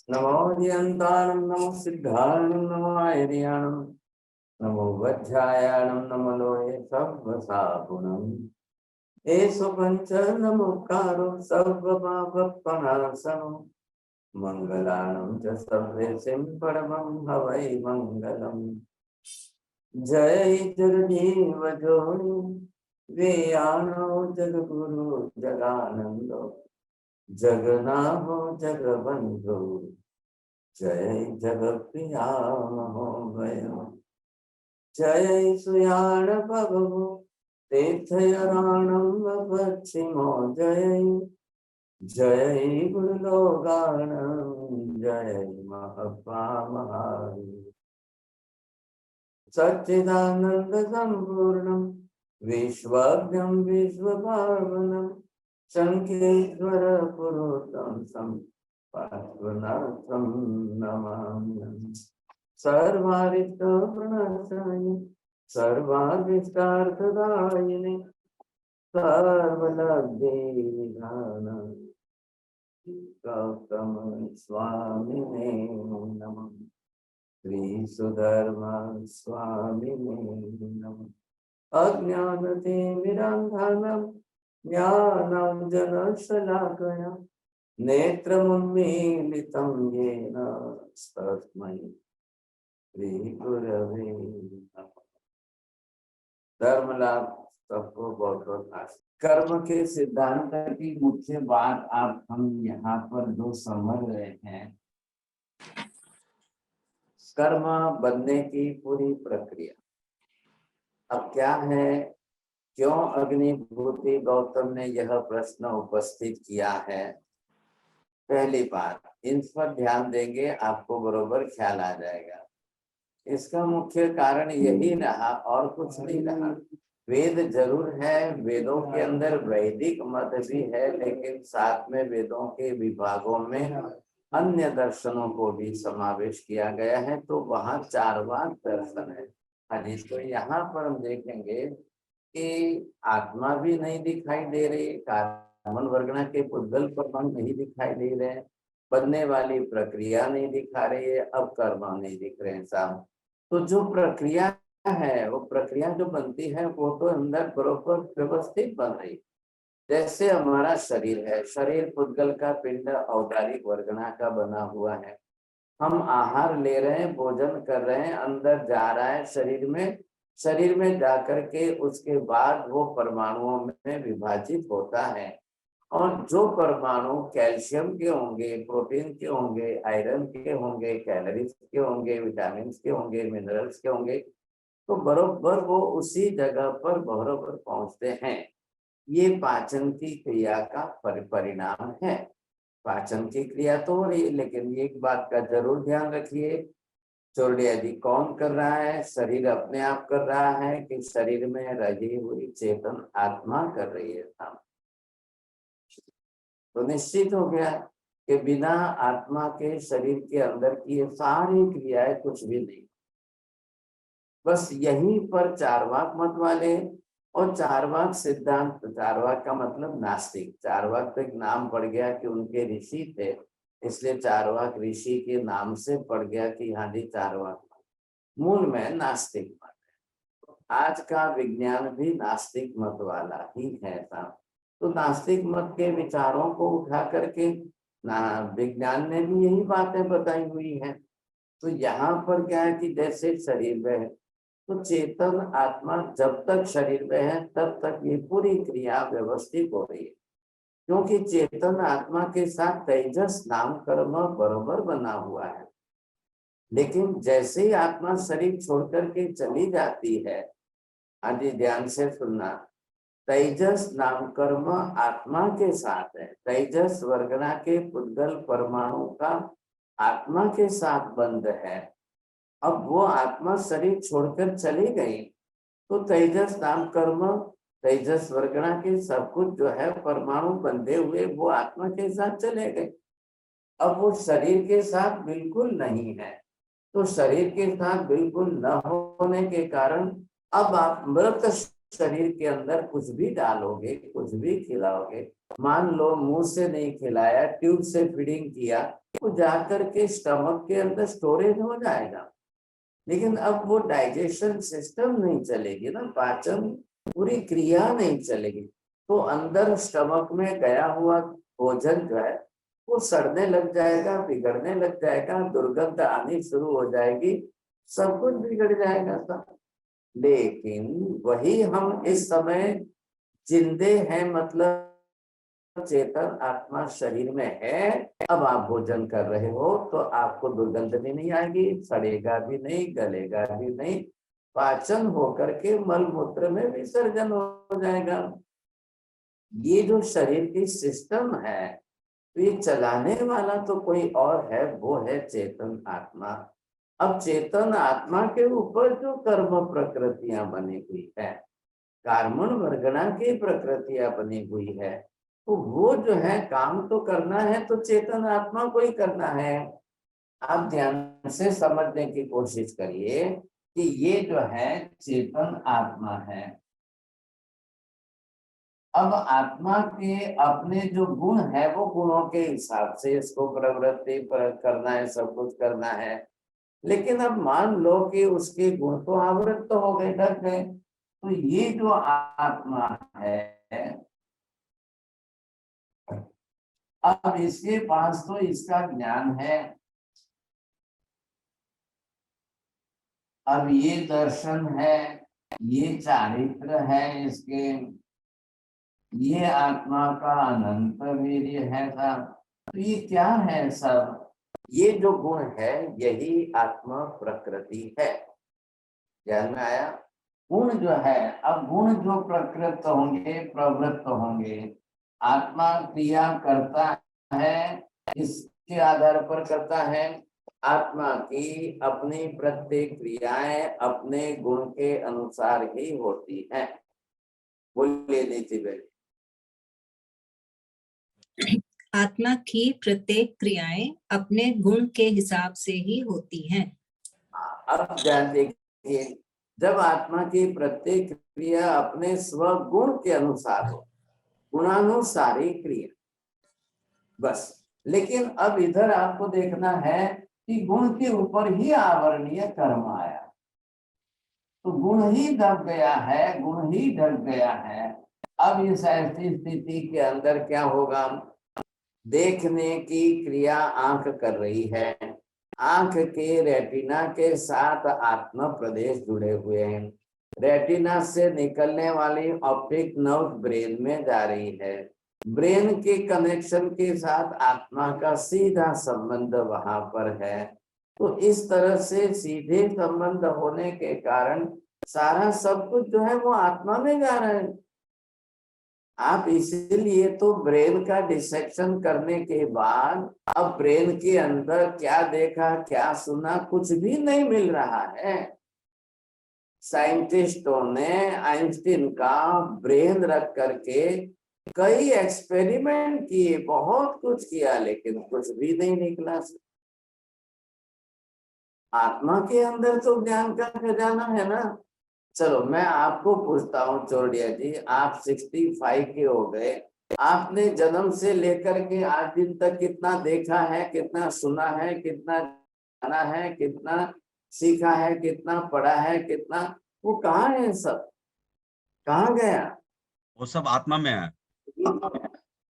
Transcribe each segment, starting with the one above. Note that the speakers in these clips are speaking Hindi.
नमो धियन्तानं नमो सिद्धानं नमो आयर्याणं नमो वज्रायाणं नमो लोहे सर्वसागुणम् एषु पञ्च नमोकारो सर्वपापप्रणाशनो मङ्गलानं च सर्वेशं परमं हवै मङ्गलम्। जय जगजीव जोनि वेयानो जगगुरु जगानन्दो जगन्नाथो जगबन्धु जय जगप्रिया महोदय। जय सुयाण भगवो तीर्थयाराणं पश्चिमो जय जय गुरुलोगाणं जय महात्मा सच्चिदानंद संपूर्णं विश्वज्ञं विश्वपावनं शंखेश्वर पुरुषं पार्श्वनाथं नमामि। सर्वारिष्ट प्रणश्रय सर्वाभिष्टार्थदायिने सर्वलब्धे निधान गौतम स्वामिने नमः। श्री सुधर्मा स्वामिने नमः। अज्ञानतिमिरान्धनं ज्ञानाञ्जनशलाकया नेत्रमुन्मीलितं येन तस्मै श्री गुरवे नमः। धर्म लाभ सबको बहुत बहुत आशीर्वाद। कर्म के सिद्धांत की मुख्य बात आप हम यहाँ पर जो समझ रहे हैं, कर्म बनने की पूरी प्रक्रिया। अब क्या है, क्यों अग्निभूति गौतम ने यह प्रश्न उपस्थित किया है? पहली बात, इन पर ध्यान देंगे आपको बरोबर ख्याल आ जाएगा। इसका मुख्य कारण यही रहा और कुछ नहीं रहा। वेद जरूर है, वेदों के अंदर वैदिक मत भी है, लेकिन साथ में वेदों के विभागों में अन्य दर्शनों को भी समावेश किया गया है, तो वहां चारवाक दर्शन है। हाजी, तो यहाँ पर हम देखेंगे कि आत्मा भी नहीं दिखाई दे रही, कार्बन वर्गना के पुद्गल परमाणु नहीं दिखाई दे रहे हैं, बनने वाली प्रक्रिया नहीं दिखा रही है, अब कर्म नहीं दिख रहे हैं साहब। तो जो प्रक्रिया है, वो प्रक्रिया जो बनती है वो तो अंदर बरोबर व्यवस्थित बन रही। जैसे हमारा शरीर है, शरीर पुद्गल का पिंड औदारिक वर्गना का बना हुआ है। हम आहार ले रहे हैं, भोजन कर रहे हैं, अंदर जा रहा है शरीर में जाकर के उसके बाद वो परमाणुओं में विभाजित होता है। और जो परमाणु कैल्शियम के होंगे, प्रोटीन के होंगे, आयरन के होंगे, कैलोरीज के होंगे, विटामिन के होंगे, मिनरल्स के होंगे, तो बरोबर वो उसी जगह पर बरोबर पहुंचते हैं। ये पाचन की क्रिया का परिणाम है। पाचन की क्रिया तो हो रही है, लेकिन एक बात का जरूर ध्यान रखिए, चोरडिया जी कौन कर रहा है? शरीर अपने आप कर रहा है कि शरीर में रही हुई चेतन आत्मा कर रही है काम? तो निश्चित हो गया कि बिना आत्मा के शरीर के अंदर की ये सारी क्रियाएं कुछ भी नहीं। बस यहीं पर चारवाक मत वाले और चारवाक सिद्धांत, चारवाक का मतलब नास्तिक, चारवाक तो एक नाम पड़ गया कि उनके ऋषि थे, इसलिए चारवाक ऋषि के नाम से पड़ गया कि हाँ जी चारवाक। मूल में नास्तिक मत है। आज का विज्ञान भी नास्तिक मत वाला ही है साहब। तो नास्तिक मत के विचारों को उठा करके ना विज्ञान ने भी यही बातें बताई हुई हैं। तो यहाँ पर क्या है कि जैसे शरीर में है, तो चेतन आत्मा जब तक शरीर में है तब तक ये पूरी क्रिया व्यवस्थित हो रही है, क्योंकि चेतन आत्मा के साथ तेजस नाम कर्म बरोबर बना हुआ है। लेकिन जैसे ही आत्मा शरीर छोड़कर के चली जाती है, आदि ध्यान से सुनना, तेजस नाम कर्म आत्मा के साथ है। तेजस वर्गना के पुद्गल परमाणु का आत्मा के साथ बंध है। अब वो आत्मा शरीर छोड़कर चली गई तो तेजस नाम कर्म, तेजस वर्गना के सब कुछ जो है परमाणु बंधे हुए वो आत्मा के साथ चले गए। अब वो शरीर के साथ बिल्कुल नहीं है। तो शरीर के साथ बिल्कुल न होने के कारण अब आप मृत शरीर के अंदर कुछ भी डालोगे, कुछ भी खिलाओगे, मान लो मुंह से नहीं खिलाया, ट्यूब से फीडिंग किया, वो जाकर के स्टमक के अंदर स्टोरेज हो जाएगा, लेकिन अब वो डाइजेशन सिस्टम नहीं चलेगी ना, पाचन पूरी क्रिया नहीं चलेगी, तो अंदर स्टमक में गया हुआ भोजन जो है वो सड़ने लग जाएगा, बिगड़ने लग जाएगा, दुर्गंध आनी शुरू हो जाएगी, सब कुछ बिगड़ जाएगा सब। लेकिन वही हम इस समय जिंदे हैं, मतलब चेतन आत्मा शरीर में है, अब आप भोजन कर रहे हो तो आपको दुर्गंध भी नहीं आएगी, सड़ेगा भी नहीं, गलेगा भी नहीं, पाचन होकर के मल मूत्र में विसर्जन हो जाएगा। ये जो शरीर की सिस्टम है, तो ये चलाने वाला तो कोई और है, वो है चेतन आत्मा। अब चेतन आत्मा के ऊपर जो कर्म प्रकृतियां बनी हुई है, कार्मण वर्गणा की प्रकृतियां बनी हुई है, तो वो जो है काम तो करना है तो चेतन आत्मा को ही करना है। आप ध्यान से समझने की कोशिश करिए कि ये जो है चेतन आत्मा है। अब आत्मा के अपने जो गुण है वो गुणों के हिसाब से इसको प्रवृत्ति करना है, सब कुछ करना है, लेकिन अब मान लो कि उसके गुण तो आवृत तो हो गए, ढक गए, तो ये जो आत्मा है अब इसके पास तो इसका ज्ञान है, अब ये दर्शन है, ये चारित्र है इसके, ये आत्मा का अनंत वीर्य है सब, तो ये क्या है सब, ये जो गुण है यही आत्मा प्रकृति है। ध्यान में आया? गुण जो है, अब गुण जो प्रकृत होंगे, प्रवृत्त होंगे, आत्मा क्रिया करता है, इसके आधार पर करता है। आत्मा की अपनी प्रत्येक क्रियाएं अपने गुण के अनुसार ही होती हैं। बोलिए नीति बेटी। आत्मा की प्रत्येक क्रियाएं अपने गुण के हिसाब से ही होती हैं। अब ध्यान देखिए, जब आत्मा की प्रत्येक क्रिया अपने स्वगुण के अनुसार हो, गुणानुसारी क्रिया, बस। लेकिन अब इधर आपको देखना है कि गुण के ऊपर ही आवरणीय कर्म आया, तो गुण ही दब गया है, गुण ही ढक गया है। अब इस ऐसी स्थिति के अंदर क्या होगा, देखने की क्रिया आंख कर रही है, आंख के रेटिना के साथ आत्मा प्रदेश जुड़े हुए हैं, रेटिना से निकलने वाली ऑप्टिक नर्व ब्रेन में जा रही है, ब्रेन के कनेक्शन के साथ आत्मा का सीधा संबंध वहां पर है। तो इस तरह से सीधे संबंध होने के कारण सारा सब कुछ जो है वो आत्मा में जा रहा है। आप इसीलिए तो ब्रेन का डिसेक्शन करने के बाद अब ब्रेन के अंदर क्या देखा, क्या सुना, कुछ भी नहीं मिल रहा है। साइंटिस्टों ने आइंस्टीन का ब्रेन रख करके कई एक्सपेरिमेंट किए, बहुत कुछ किया, लेकिन कुछ भी नहीं निकला। आत्मा के अंदर तो ज्ञान का खजाना है ना। चलो मैं आपको पूछता हूँ चौड़िया जी, आप 65 के हो गए, आपने जन्म से लेकर के आज दिन तक कितना देखा है, कितना सुना है, कितना जाना है, कितना सीखा है, कितना पढ़ा है, कितना, वो कहाँ है सब, कहाँ गया? वो सब आत्मा में है।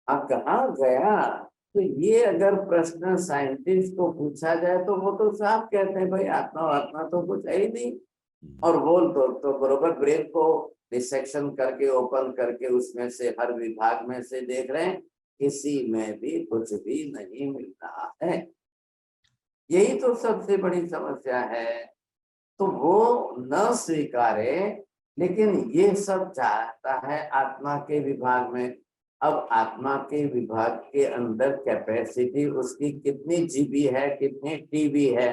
कहाँ गया? तो ये अगर प्रश्न साइंटिस्ट को पूछा जाए तो वो तो साफ कहते हैं भाई आत्मा आत्मा तो कुछ है ही नहीं, और बोल तो बरोबर ब्रेन को डिसेक्शन करके ओपन करके उसमें से हर विभाग में से देख रहे हैं, किसी में भी कुछ भी नहीं मिल रहा है। यही तो सबसे बड़ी समस्या है। तो वो न स्वीकारे, लेकिन ये सब चाहता है आत्मा के विभाग में। अब आत्मा के विभाग के अंदर कैपेसिटी उसकी कितनी जीबी है, कितनी टीबी है,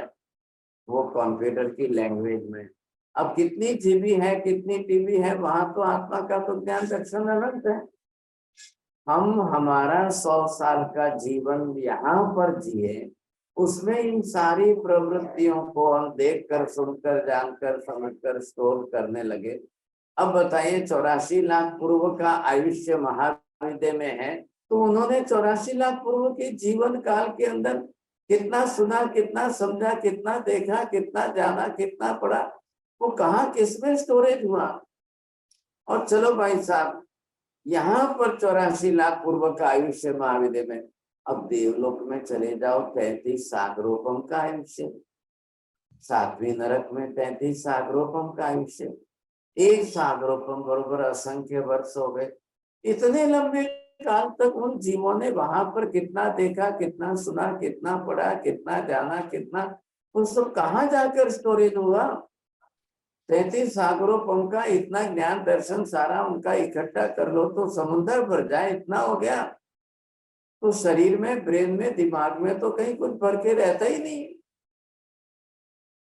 वो कंप्यूटर की लैंग्वेज में। अब कितनी जीबी है, कितनी टीबी है, वहां तो आत्मा का तो ज्ञान दर्शन अलग है। हम हमारा 100 साल का जीवन यहाँ पर जिए, उसमें इन सारी प्रवृत्तियों को हम देखकर, सुनकर, जानकर, समझकर स्टोर करने लगे, अब बताइए 84 लाख पूर्व का आयुष्य महाविद्य में है, तो उन्होंने 84 लाख पूर्व के जीवन काल के अंदर कितना सुना, कितना समझा, कितना देखा, कितना जाना, कितना पढ़ा, वो कहाँ किसमें स्टोरेज हुआ। और चलो भाई साहब, यहाँ पर 84 लाख पूर्व का आयुष्य महाविद्य में, अब देवलोक में चले जाओ 33 सागरोपम का आयुष्य, 7वीं नरक में 33 सागरोपम का आयुष्य, एक सागरोपम बरोबर असंख्य वर्ष हो गए। इतने लंबे काल तक उन जीवों ने वहां पर कितना देखा, कितना सुना, कितना पढ़ा, कितना जाना, कितना, उन सब कहाँ जाकर स्टोरेज हुआ। 33 सागरोपम का इतना ज्ञान दर्शन सारा उनका इकट्ठा कर लो तो समुद्र भर जाए, इतना हो गया। तो शरीर में, ब्रेन में, दिमाग में तो कहीं कुछ भर के रहता ही नहीं।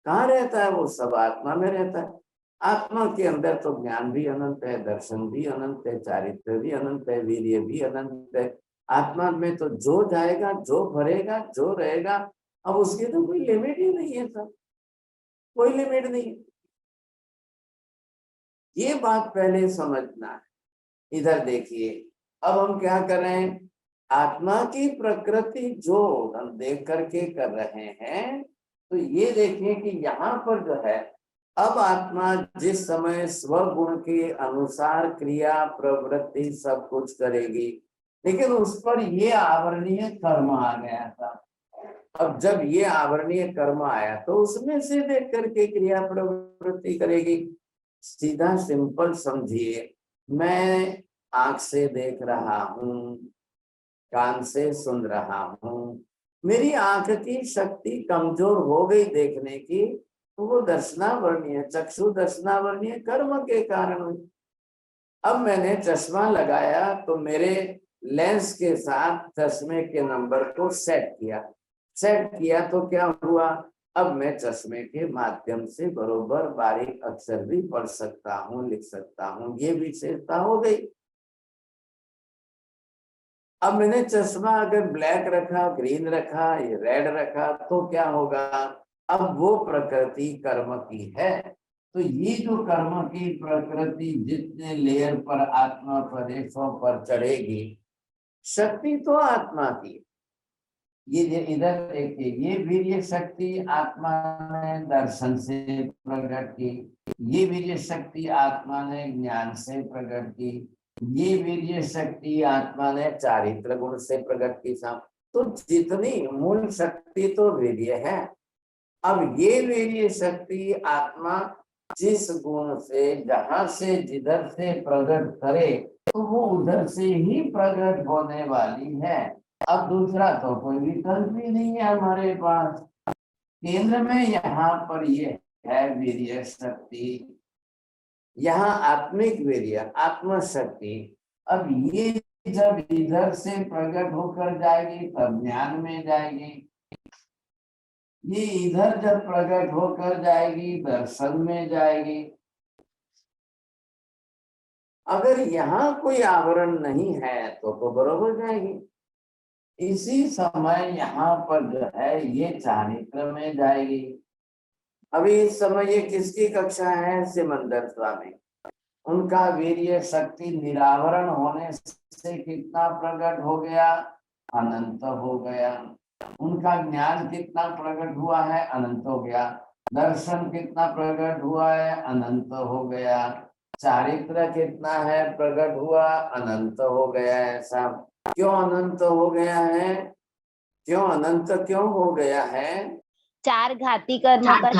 कहाँ रहता है वो? सब आत्मा में रहता है। आत्मा के अंदर तो ज्ञान भी अनंत है, दर्शन भी अनंत है, चारित्र भी अनंत है, वीर्य भी अनंत है। आत्मा में तो जो जाएगा, जो भरेगा, जो रहेगा, अब उसकी तो कोई लिमिट ही नहीं है सर, कोई लिमिट नहीं। ये बात पहले समझना है। इधर देखिए, अब हम क्या कर रहे हैं, आत्मा की प्रकृति जो हम देख करके कर रहे हैं, तो ये देखिए कि यहाँ पर जो है, अब आत्मा जिस समय स्वगुण के अनुसार क्रिया प्रवृत्ति सब कुछ करेगी, लेकिन उस पर ये आवरणीय कर्म आ गया था। अब जब ये आवरणीय कर्म आया तो उसमें से देख करके क्रिया प्रवृत्ति करेगी। सीधा सिंपल समझिए, मैं आंख से देख रहा हूँ, कान से सुन रहा हूँ, मेरी आंख की शक्ति कमजोर हो गई देखने की, तो वो दर्शनावरणीय, चक्षु दर्शनावरणीय कर्म के कारण हुई। अब मैंने चश्मा लगाया तो मेरे लेंस के साथ चश्मे के नंबर को सेट किया तो क्या हुआ, अब मैं चश्मे के माध्यम से बरोबर बारीक अक्षर भी पढ़ सकता हूँ, लिख सकता हूँ, ये विशेषता हो गई। अब मैंने चश्मा अगर ब्लैक रखा, ग्रीन रखा, ये रेड रखा, तो क्या होगा, अब वो प्रकृति कर्म की है। तो ये जो कर्म की प्रकृति जितने लेयर पर आत्मा प्रदेशों पर चढ़ेगी, शक्ति तो आत्मा की। ये इधर देखिए, ये वीर्य शक्ति आत्मा ने दर्शन से प्रकट की, ये वीर्य शक्ति आत्मा ने ज्ञान से प्रकट की, ये वीर्य शक्ति आत्मा ने चारित्र गुण से प्रकट की। तो जितनी मूल शक्ति तो वीर्य है। अब ये वीर्य शक्ति आत्मा जिस गुण से, जहां से, जिधर से प्रकट करे, तो वो उधर से ही प्रकट होने वाली है। अब दूसरा तो कोई विकल्प ही नहीं है हमारे पास। केंद्र में यहाँ पर ये है वीर्य शक्ति, यहाँ आत्मिक वीर्य, आत्म शक्ति। अब ये जब इधर से प्रकट होकर जाएगी तब ज्ञान में जाएगी, ये इधर जब प्रकट होकर जाएगी दर्शन में जाएगी। अगर यहाँ कोई आवरण नहीं है तो बरोबर जाएगी। इसी समय यहाँ पर जो है ये चारित्र में जाएगी। अभी इस समय ये किसकी कक्षा है? सिमंदर स्वामी। उनका वीर्य शक्ति निरावरण होने से कितना प्रकट हो गया? अनंत हो गया। उनका ज्ञान कितना प्रकट हुआ है? अनंत हो गया। दर्शन कितना प्रकट हुआ है? अनंत हो गया। चारित्र कितना है प्रकट हुआ? अनंत हो गया है। सब क्यों अनंत हो गया है? क्यों अनंत क्यों हो गया है? चार घाती कर्मों का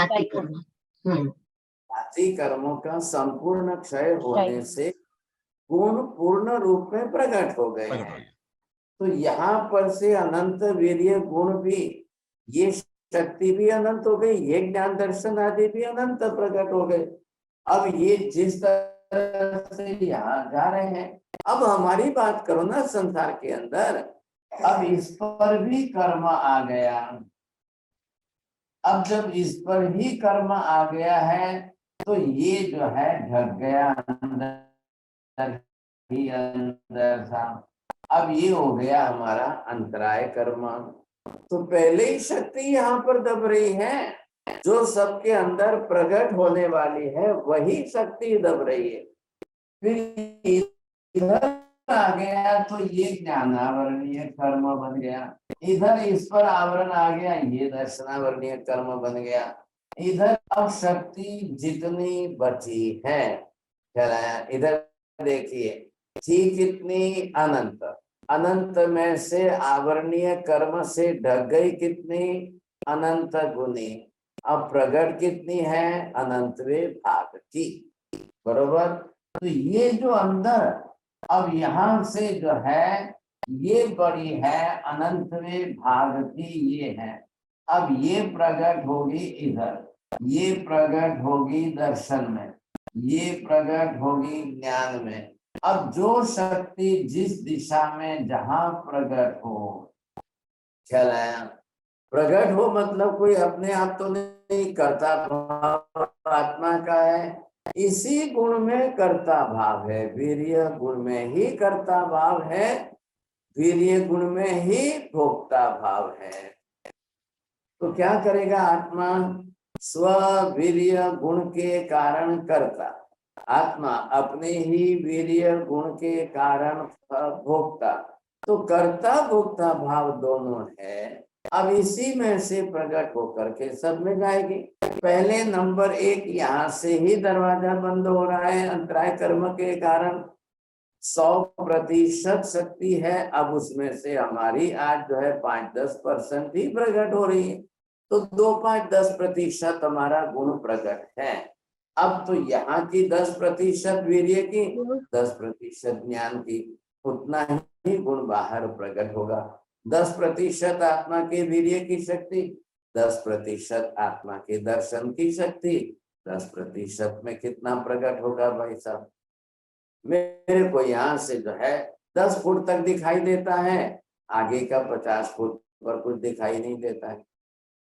घाती कर्मों का संपूर्ण क्षय होने से गुण पूर्ण रूप में प्रकट हो गए हैं। तो यहाँ पर से अनंत वीर्य गुण भी, ये शक्ति भी अनंत हो गई, ये ज्ञान दर्शन आदि भी अनंत प्रकट हो गए। अब ये जिस तरह से यहाँ जा रहे हैं, अब हमारी बात करो ना संसार के अंदर, अब इस पर भी कर्म आ गया। अब जब इस पर ही कर्म आ गया है तो ये जो है ढक गया अंदर ही अंदर था। अब ये हो गया हमारा अंतराय कर्म। तो पहले ही शक्ति यहाँ पर दब रही है, जो सबके अंदर प्रकट होने वाली है वही शक्ति दब रही है। फिर इधर आ गया तो ये ज्ञानावरणीय कर्म बन गया, इधर इस पर आवरण आ गया, ये दर्शनावरणीय कर्म बन गया। इधर अब शक्ति जितनी बची है, चलाया इधर देखिए, थी कितनी अनंत, अनंत में से आवरणीय कर्म से ढक गई कितनी, अनंत गुनी। अब प्रगट कितनी है, अनंतवे भाग की, बरोबर। तो ये जो अंदर अब यहां से जो है ये बड़ी है, अनंतवे भाग की ये है। अब ये प्रकट होगी इधर, ये प्रकट होगी दर्शन में, ये प्रकट होगी ज्ञान में। अब जो शक्ति जिस दिशा में जहां प्रकट हो, ख्याल आया, प्रकट हो मतलब कोई अपने आप तो नहीं, करता भाव आत्मा का है, इसी गुण में करता भाव है, वीर्य गुण में ही करता भाव है, वीर्य गुण में ही भोक्ता भाव है। तो क्या करेगा आत्मा, स्व वीर्य गुण के कारण करता, आत्मा अपने ही वीर्य गुण के कारण भोक्ता, तो कर्ता भोक्ता भाव दोनों है। अब इसी में से प्रकट होकर के सब में जाएगी। पहले नंबर 1 यहाँ से ही दरवाजा बंद हो रहा है अंतराय कर्म के कारण, 100% शक्ति है, अब उसमें से हमारी आज जो है 5-10% ही प्रकट हो रही है, तो 2-5-10% हमारा गुण प्रकट है। अब तो यहाँ की 10% वीर्य की, 10% ज्ञान की, उतना ही गुण बाहर प्रकट होगा। 10% आत्मा के वीर्य की शक्ति, 10% आत्मा के दर्शन की शक्ति, 10% में कितना प्रकट होगा भाई साहब। मेरे को यहाँ से जो है 10 फुट तक दिखाई देता है, आगे का 50 फुट पर कुछ दिखाई नहीं देता है।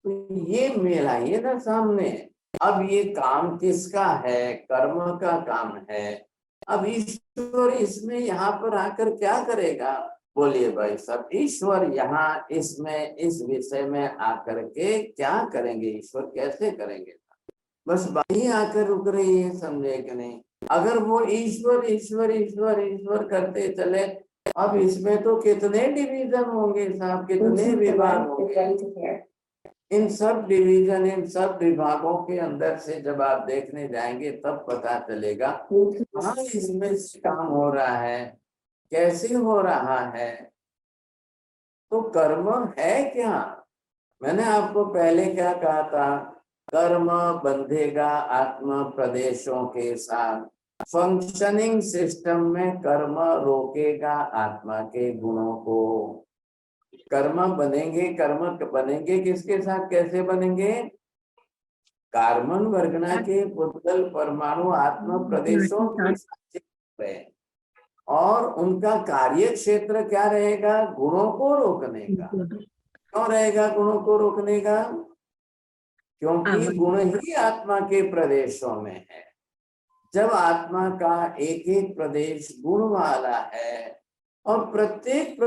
तो ये मेला ये ना सामने। अब ये काम किसका है, कर्म का काम है। अब ईश्वर इसमें यहाँ पर आकर क्या करेगा, बोलिए भाई साहब, ईश्वर यहाँ इसमें इस विषय में आकर के क्या करेंगे, ईश्वर कैसे करेंगे। बस बात ही आकर रुक रही है, समझे कि नहीं। अगर वो ईश्वर ईश्वर ईश्वर ईश्वर करते चले, अब इसमें तो कितने डिवीजन होंगे साहब, कितने विभाग होंगे। इन सब डिवीजन, इन सब विभागों के अंदर से जब आप देखने जाएंगे तब पता चलेगा हाँ इसमें काम हो रहा है, कैसे हो रहा है। तो कर्म है क्या, मैंने आपको पहले क्या कहा था, कर्म बंधेगा आत्मा प्रदेशों के साथ, फंक्शनिंग सिस्टम में कर्म रोकेगा आत्मा के गुणों को। कर्म बनेंगे किसके साथ, कैसे बनेंगे, कार्बन वर्गना के पुद्गल परमाणु आत्मा प्रदेशों के साथ, और उनका कार्य क्षेत्र क्या रहेगा, गुणों को रोकने का। क्यों रहेगा गुणों को रोकने का, क्योंकि गुण ही आत्मा के प्रदेशों में है। जब आत्मा का एक एक प्रदेश गुण वाला है और प्रत्येक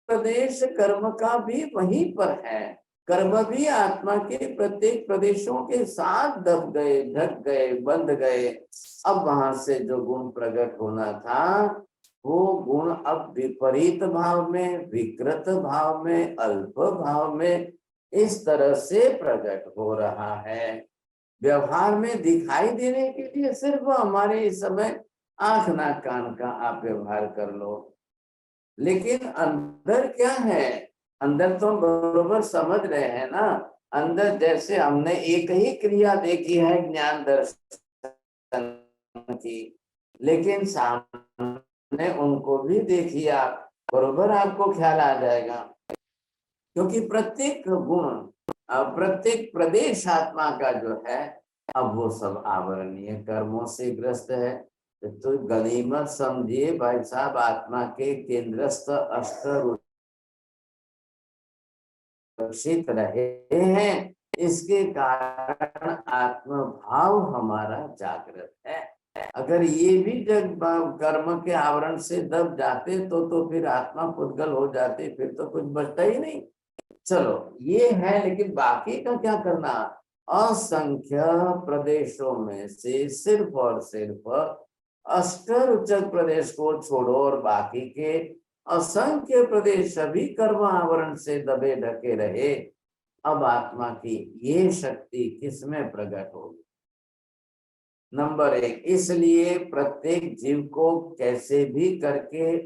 प्रदेश कर्म का भी वहीं पर है, कर्म भी आत्मा के प्रत्येक प्रदेशों के साथ दब गए, ढक गए, बंध गए। अब वहां से जो गुण प्रकट होना था वो गुण अब विपरीत भाव में, विकृत भाव में, अल्प भाव में इस तरह से प्रकट हो रहा है। व्यवहार में दिखाई देने के लिए सिर्फ हमारे इस समय आंख नाक कान का आप व्यवहार कर लो, लेकिन अंदर क्या है, अंदर तो बरोबर समझ रहे हैं ना। अंदर जैसे हमने एक ही क्रिया देखी है ज्ञान दर्शन की, लेकिन सामने उनको भी देखिए आप, बरोबर आपको ख्याल आ जाएगा। क्योंकि प्रत्येक गुण, प्रत्येक प्रदेश आत्मा का जो है अब वो सब आवरणीय कर्मों से ग्रस्त है। तो गनीमत समझिए भाई साहब, आत्मा के केंद्रस्थ अस्त्र सुरक्षित रहे हैं, इसके कारण आत्म भाव हमारा जागृत है। अगर ये भी जब कर्म के आवरण से दब जाते तो फिर आत्मा पुद्गल हो जाते, फिर तो कुछ बचता ही नहीं। चलो ये है, लेकिन बाकी का क्या करना, असंख्य प्रदेशों में से सिर्फ और सिर्फ अस्तर उच्चक प्रदेश को छोड़ो और बाकी के असंख्य प्रदेश सभी कर्म आवरण से दबे ढके रहे, अब आत्मा की ये शक्ति किसमें प्रकट होगी? नंबर 1, इसलिए प्रत्येक जीव को कैसे भी करके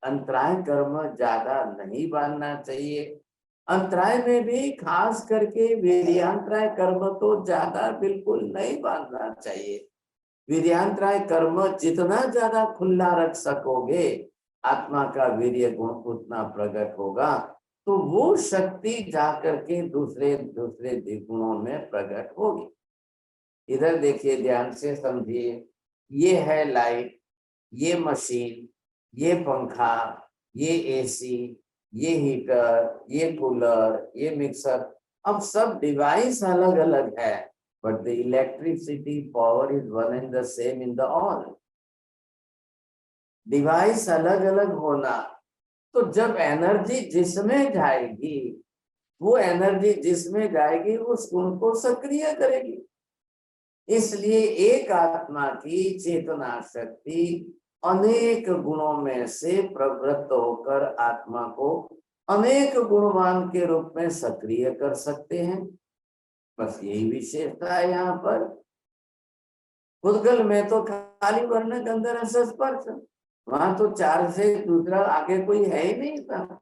अंतराय कर्म ज्यादा नहीं बांधना चाहिए। अंतराय में भी खास करके वीर्यांतराय कर्म तो ज्यादा बिल्कुल नहीं बांधना चाहिए। वीर्यांतराय कर्म जितना ज्यादा खुला रख सकोगे, आत्मा का वीर्य गुण उतना प्रकट होगा, तो वो शक्ति जाकर के दूसरे दूसरे गुणों में प्रकट होगी। इधर देखिए, ध्यान से समझिए, ये है लाइट, ये मशीन, ये पंखा, ये एसी, ये हीटर, ये कूलर, ये मिक्सर, अब सब डिवाइस अलग अलग है, but the electricity power is one and the same in the all. Device अलग अलग होना, तो जब एनर्जी जिसमें जाएगी, वो एनर्जी जिसमें जाएगी उस गुण को सक्रिय करेगी। इसलिए एक आत्मा की चेतना शक्ति अनेक गुणों में से प्रवृत्त होकर आत्मा को अनेक गुणवान के रूप में सक्रिय कर सकते हैं। बस यही विशेषता है यहाँ पर। उद्गल में तो खाली वर्ण गंध रस स्पर्श, वहां तो चार से दूसरा आगे कोई है ही नहीं था।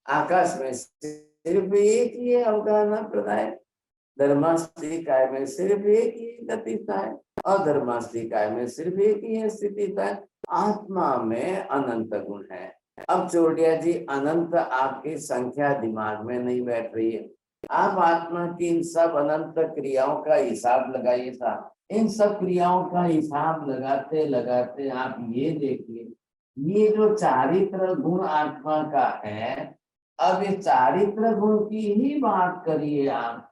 आकाश में सिर्फ एक ही है अवगाहना प्रदाय, धर्मास्तिकाय में सिर्फ एक ही गतिता है, अधर्मास्तिकाय में सिर्फ एक ही है स्थितिता है। आत्मा में अनंत गुण है। अब चोटिया जी, अनंत आपकी संख्या दिमाग में नहीं बैठ रही है। आप आत्मा की इन सब अनंत क्रियाओं का हिसाब लगाइए साहब। इन सब क्रियाओं का हिसाब लगाते लगाते आप ये देखिए, ये जो चारित्र गुण आत्मा का है, अब इस चारित्र गुण की ही बात करिए आप।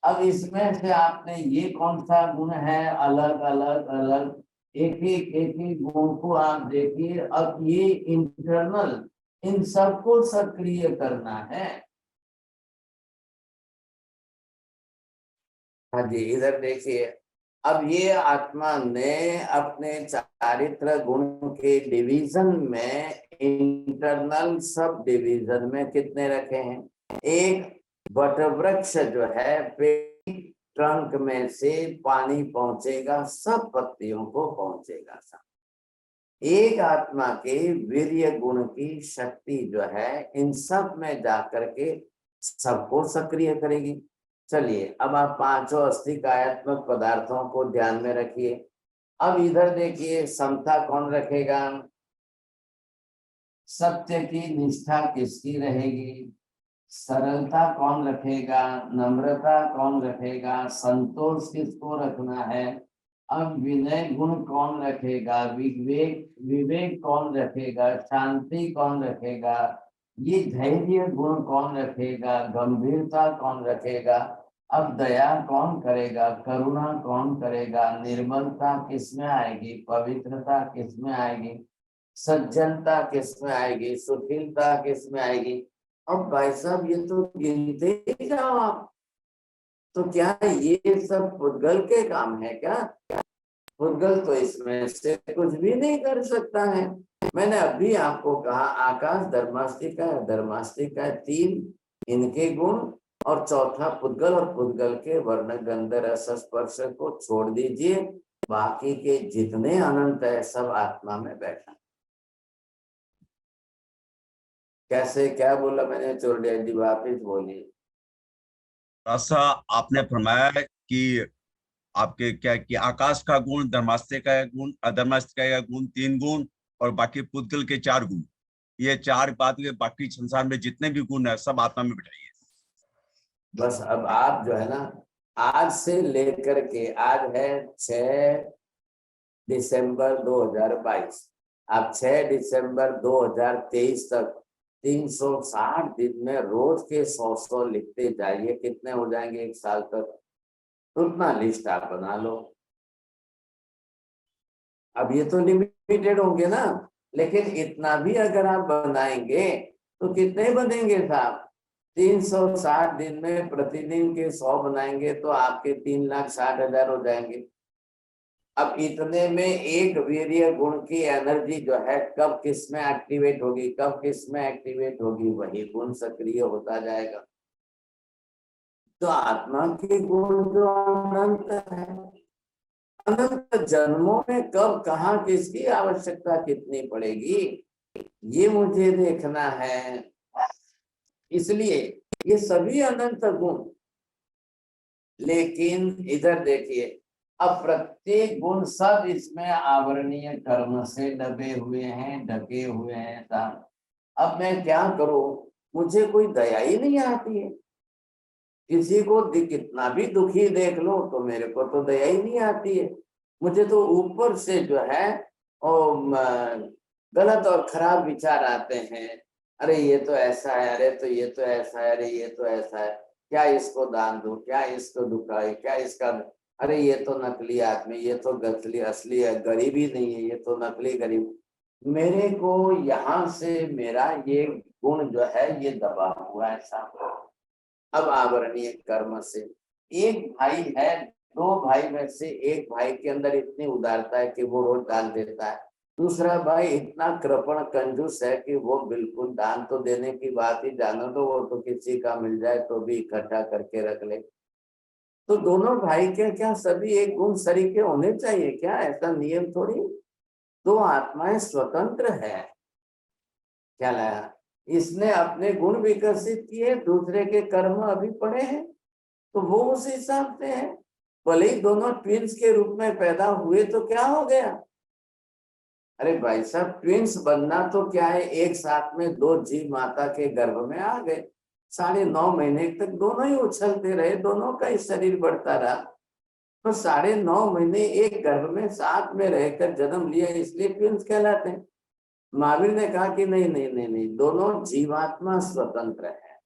अब इसमें से आपने ये कौन सा गुण है, अलग अलग अलग एक एक गुण को आप देखिए। अब ये इंटरनल, इन सबको सक्रिय करना है। हाँ जी, इधर देखिए, अब ये आत्मा ने अपने चारित्र गुण के डिवीजन में, इंटरनल सब डिवीजन में कितने रखे हैं? एक वटवृक्ष जो है, ट्रंक में से पानी पहुंचेगा, सब पत्तियों को पहुंचेगा। एक आत्मा के वीर्य गुण की शक्ति जो है, इन सब में जाकर के सबको सक्रिय करेगी। चलिए, अब आप पांचों अस्थिकायात्मक पदार्थों को ध्यान में रखिए। अब इधर देखिए, समता कौन रखेगा? सत्य की निष्ठा किसकी रहेगी? सरलता कौन रखेगा? नम्रता कौन रखेगा? संतोष किसको रखना है? अब विनय गुण कौन रखेगा? विवेक कौन रखेगा? शांति कौन रखेगा? ये धैर्य गुण कौन रखेगा? गंभीरता कौन रखेगा? अब दया कौन करेगा? करुणा कौन करेगा? निर्मलता किसमें आएगी? पवित्रता किसमें आएगी? सज्जनता किसमें आएगी? सुशीलता किसमें आएगी? अब भाई साहब, ये तो गिनते ही जाओ आप। तो क्या ये सब पुद्गल के काम है क्या? पुद्गल तो इसमें से कुछ भी नहीं कर सकता है। मैंने अभी आपको कहा, आकाश धर्मास्तिका है, धर्मास्तिका है, तीन इनके गुण, और चौथा पुद्गल, और पुद्गल के वर्ण गंध रस स्पर्श को छोड़ दीजिए, बाकी के जितने अनंत है सब आत्मा में बैठा। कैसे, क्या बोला मैंने? चोरडिया जी वापिस बोलिए। ऐसा आपने फरमाया कि आपके क्या कि आकाश का गुण, धर्मास्तिका का गुण, अधर्मास्तिका का गुण 3 गुण, और बाकी पुद्गल के 4 गुण। ये 4 बात के बाकी संसार में जितने भी गुण है सब आत्मा में बिठाइए। बस अब आप जो है ना, आज से लेकर के, आज है 6 दिसंबर 2022, आप 6 दिसंबर 2023 तक 360 दिन में रोज के 100 लिखते जाइए। कितने हो जाएंगे एक साल तक? उतना लिस्ट आप बना लो। अब ये तो लिमिटेड होंगे ना, लेकिन इतना भी अगर आप बनाएंगे तो कितने बनेंगे साहब? 360 दिन में प्रतिदिन के 100 बनाएंगे तो आपके 3,60,000 हो जाएंगे। अब इतने में एक वीर्य गुण की एनर्जी जो है कब किस में एक्टिवेट होगी, कब किस में एक्टिवेट होगी, वही गुण सक्रिय होता जाएगा। तो आत्मा के गुण जो अनंत है, अनंत जन्मों में कब कहाँ किसकी आवश्यकता कितनी पड़ेगी, ये मुझे देखना है। इसलिए ये सभी अनंत गुण, लेकिन इधर देखिए, अब प्रत्येक गुण सब इसमें आवरणीय कर्म से दबे हुए हैं, ढके हुए हैं साहब। अब मैं क्या करूं, मुझे कोई दया ही नहीं आती है। किसी को कितना भी दुखी देख लो तो मेरे को तो दया ही नहीं आती है। मुझे तो ऊपर से जो है गलत और खराब विचार आते हैं। अरे ये तो ऐसा है, अरे तो ये तो ऐसा है, अरे ये तो ऐसा है, क्या इसको दान दूं, क्या इसको दुखाए, क्या इसका, अरे ये तो नकली आदमी, ये तो असली असली है, गरीब ही नहीं है, ये तो नकली गरीब। मेरे को यहाँ से मेरा ये गुण जो है ये दबा हुआ है साहब। अब आवरणीय कर्म से एक भाई है, दो भाई में से एक भाई के अंदर इतनी उदारता है कि वो रोज दान देता है, दूसरा भाई इतना कृपण कंजूस है कि वो बिल्कुल दान तो देने की बात ही जानो तो वो तो किसी का मिल जाए तो भी इकट्ठा करके रख ले। तो दोनों भाई के क्या सभी एक गुण सरीके होने चाहिए क्या? ऐसा नियम थोड़ी। दो आत्माएं स्वतंत्र है। क्या लाया, इसने अपने गुण विकसित किए, दूसरे के कर्म अभी पड़े हैं, तो वो उस हिसाब से है। भले ही दोनों ट्विंस के रूप में पैदा हुए तो क्या हो गया? अरे भाई साहब, ट्विंस बनना तो क्या है, एक साथ में दो जीव माता के गर्भ में आ गए, 9.5 महीने तक दोनों ही उछलते रहे, दोनों का ही शरीर बढ़ता रहा, तो 9.5 महीने एक गर्भ में साथ में रहकर जन्म लिया, इसलिए ट्विंस कहलाते हैं। महावीर ने कहा कि नहीं नहीं नहीं नहीं, दोनों जीवात्मा स्वतंत्र है,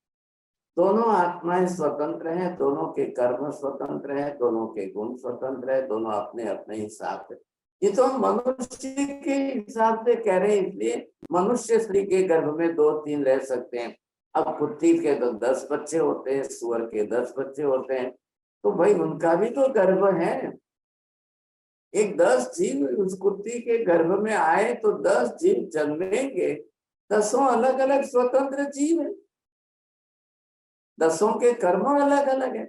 दोनों आत्माएं स्वतंत्र हैं, दोनों के कर्म स्वतंत्र है, दोनों के गुण स्वतंत्र है, दोनों अपने अपने हिसाब से। ये तो हम मनुष्य के हिसाब से कह रहे हैं, इसलिए मनुष्य स्त्री के गर्भ में 2-3 रह सकते हैं। अब कुत्ती के तो 10 बच्चे होते हैं, सुअर के 10 बच्चे होते हैं, तो भाई उनका भी तो गर्भ है। एक 10 जीव उस कुत्ती के गर्भ में आए तो 10 जीव जन्मेंगे, 10 अलग अलग स्वतंत्र जीव है, 10 के कर्म अलग अलग है,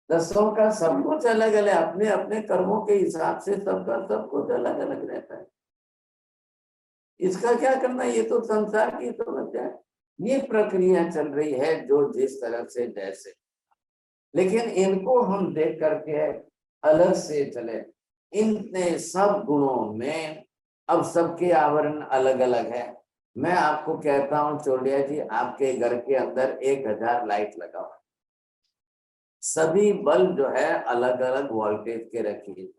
10 का सब कुछ अलग अलग, अपने अपने कर्मों के हिसाब से सबका सब कुछ अलग अलग रहता है। इसका क्या करना, ये तो संसार की समस्या है, ये प्रक्रिया चल रही है जो जिस तरह से जैसे, लेकिन इनको हम देख करके अलग से चले। इतने सब गुणों में अब सबके आवरण अलग अलग है। मैं आपको कहता हूं चोलिया जी, आपके घर के अंदर 1000 लाइट लगाओ, सभी बल्ब जो है अलग अलग वोल्टेज के रखिए,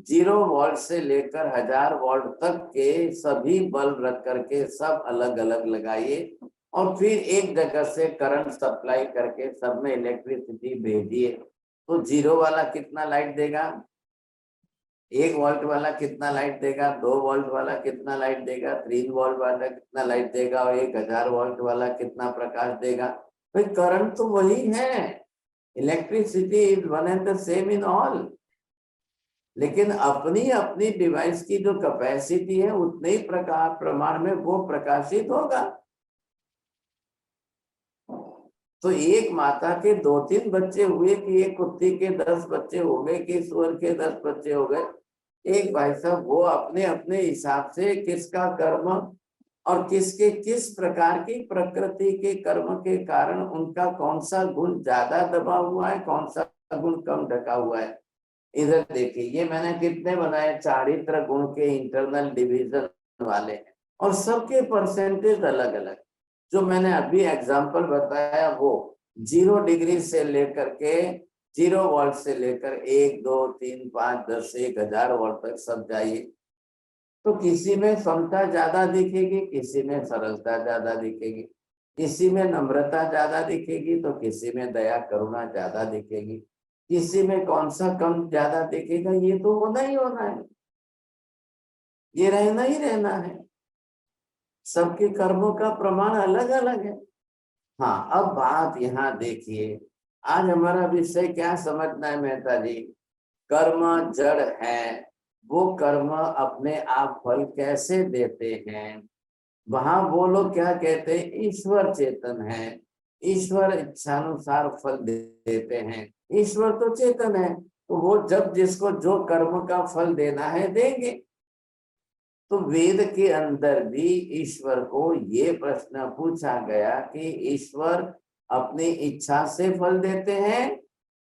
0 वोल्ट से लेकर 1000 वोल्ट तक के सभी बल्ब रख करके सब अलग अलग लगाइए, और फिर एक जगह से करंट सप्लाई करके सब में इलेक्ट्रिसिटी भेजिए। तो 0 वाला कितना लाइट देगा, 1 वोल्ट वाला कितना लाइट देगा, 2 वोल्ट वाला कितना लाइट देगा, 3 वोल्ट वाला कितना लाइट देगा, और 1000 वोल्ट वाला कितना प्रकाश देगा। भाई करंट तो वही है, electricity is one and the same in all, लेकिन अपनी अपनी डिवाइस की जो कैपेसिटी है उतने ही प्रमाण में वो प्रकाशित होगा। तो एक माता के 2-3 बच्चे हुए कि एक कुत्ती के 10 बच्चे हो गए कि सुअर के 10 बच्चे हो गए, एक भाई साहब वो अपने अपने हिसाब से किसका कर्म और किसके किस प्रकार की प्रकृति के कर्म के कारण उनका कौन सा गुण ज्यादा दबा हुआ है, कौन सा गुण कम ढका हुआ है। इधर देखिए, ये मैंने कितने बनाए, चारित्र गुण के इंटरनल डिवीजन वाले हैं, और सबके परसेंटेज अलग अलग। जो मैंने अभी एग्जांपल बताया वो 0 डिग्री से लेकर के 0 वोल्ट से लेकर 1, 2, 3, 5, 10, 1000 वोल्ट तक सब जाइए, तो किसी में समता ज्यादा दिखेगी, किसी में सरलता ज्यादा दिखेगी, किसी में नम्रता ज्यादा दिखेगी, तो किसी में दया करुणा ज्यादा दिखेगी, किसी में कौन सा कम ज्यादा दिखेगा। ये तो होना ही होना है, ये रहना ही रहना है, सबके कर्मों का प्रमाण अलग अलग है। हाँ, अब बात यहाँ देखिए, आज हमारा विषय क्या समझना है मेहता जी, कर्म जड़ है, वो कर्म अपने आप फल कैसे देते हैं। वहां वो लोग क्या कहते हैं, ईश्वर चेतन है, ईश्वर इच्छानुसार फल देते हैं। ईश्वर तो चेतन है, तो वो जब जिसको जो कर्म का फल देना है देंगे। तो वेद के अंदर भी ईश्वर को ये प्रश्न पूछा गया कि ईश्वर अपनी इच्छा से फल देते हैं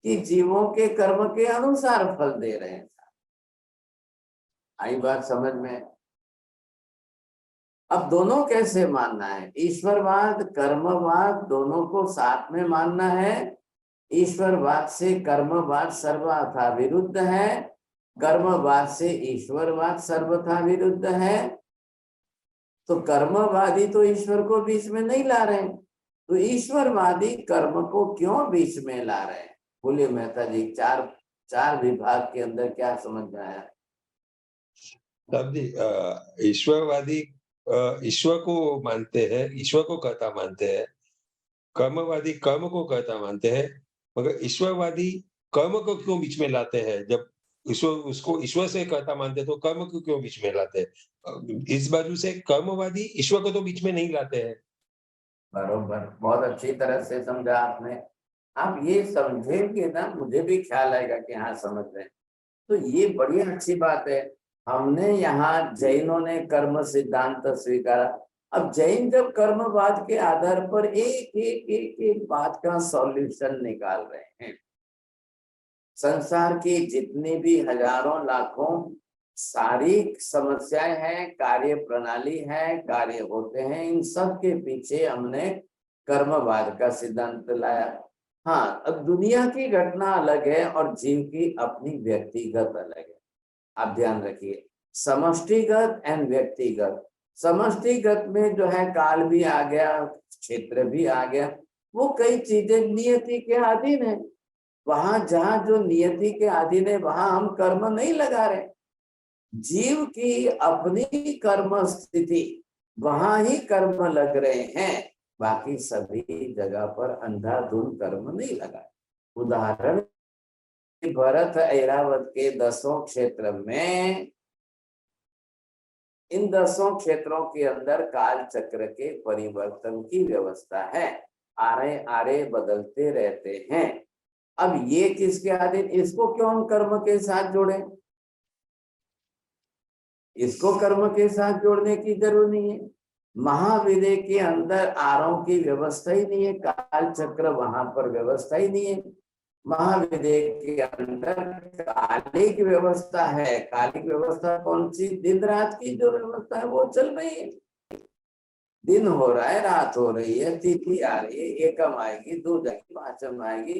कि जीवों के कर्म के अनुसार फल दे रहे हैं। आई बात समझ में। अब दोनों कैसे मानना है, ईश्वरवाद कर्मवाद दोनों को साथ में मानना है। ईश्वरवाद से कर्मवाद सर्वथा विरुद्ध है, कर्मवाद से ईश्वरवाद सर्वथा विरुद्ध है। तो कर्मवादी तो ईश्वर को बीच में नहीं ला रहे, तो ईश्वरवादी कर्म को क्यों बीच में ला रहे हैं। बोलिए मेहता जी, चार विभाग के अंदर क्या समझ में आया। ईश्वरवादी ईश्वर को मानते हैं, ईश्वर को कर्ता मानते हैं। कर्मवादी कर्म को कर्ता मानते हैं, मगर ईश्वरवादी कर्म को क्यों बीच में लाते हैं। जब ईश्वर उसको ईश्वर से कर्ता मानते तो कर्म को क्यों बीच में लाते हैं। इस बाजू से कर्मवादी ईश्वर को तो बीच में नहीं लाते हैं। बरोबर, बहुत अच्छी तरह से समझा आपने। आप ये समझेंगे ना, मुझे भी ख्याल आएगा कि हाँ समझ रहे हैं। तो ये बड़ी अच्छी बात है। हमने यहाँ जैनों ने कर्म सिद्धांत स्वीकारा। अब जैन जब कर्मवाद के आधार पर एक बात का सॉल्यूशन निकाल रहे हैं। संसार की जितनी भी हजारों लाखों सारी समस्याएं हैं, कार्य प्रणाली है, कार्य होते हैं, इन सब के पीछे हमने कर्मवाद का सिद्धांत लाया। हाँ, अब दुनिया की घटना अलग है और जीव की अपनी व्यक्तिगत अलग है। आप ध्यान रखिए, समष्टिगत एंड व्यक्तिगत। समष्टिगत में जो है काल भी आ गया, क्षेत्र भी आ गया, वो कई चीजें नियति के अधीन है। वहां जहां जो नियति के अधीन है वहां हम कर्म नहीं लगा रहे। जीव की अपनी कर्म स्थिति, वहां ही कर्म लग रहे हैं, बाकी सभी जगह पर अंधाधुंध कर्म नहीं लगा। उदाहरण, भरत ऐरावत के 10 क्षेत्र में, इन 10 क्षेत्रों के अंदर काल चक्र के परिवर्तन की व्यवस्था है। आरे आरे बदलते रहते हैं। अब ये किसके अधीन, इसको क्यों हम कर्म के साथ जोड़े। इसको कर्म के साथ जोड़ने की जरूरत नहीं है। महाविदय के अंदर आरों की व्यवस्था ही नहीं है, काल चक्र वहां पर व्यवस्था ही नहीं है। महाविदय के अंदर कालिक व्यवस्था है। कालिक व्यवस्था कौन सी, दिन रात की जो व्यवस्था है वो चल रही है। दिन हो रहा है, रात हो रही है, तिथि आ रही है, एकम आएगी, दो जाएगी, पांचम आएगी।